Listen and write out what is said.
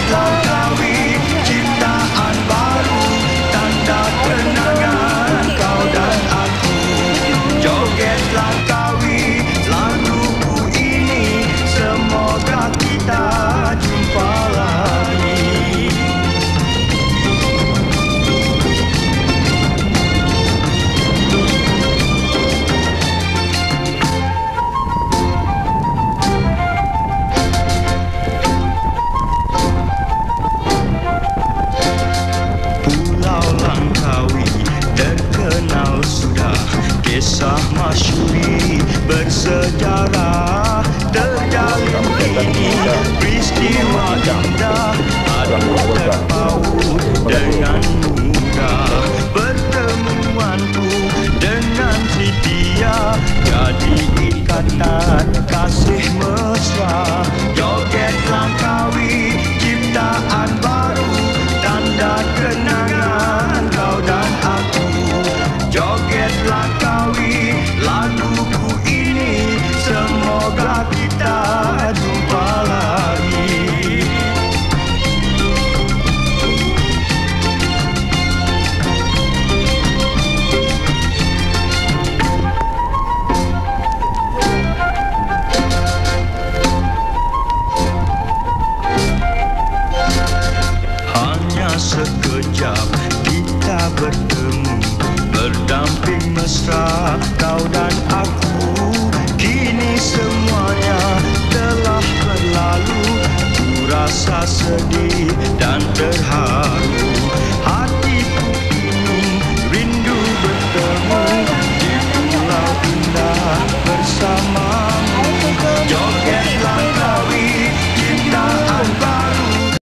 Langkawi ciptaan baru, tanda kenangan kau dan aku. Joget Langkawi laguku ini, semoga kita jumpa lagi. Terkenal sudah kisah masyhuri bersejarah, terjalin kini peristiwa indah, adu terpaut dengan mudah. Pertemuanku dengan Cynthia jadi ikatan kasih mesra. Joget Langkawi ciptaan baru, tanda kenangan kau dan aku. Joget Langkawi laguku ini, semoga kita jumpa lagi. Hanya sekejap kita bertemu, berdamping mesra kau dan aku. Kini semuanya telah berlalu, ku rasa sedih dan terharu.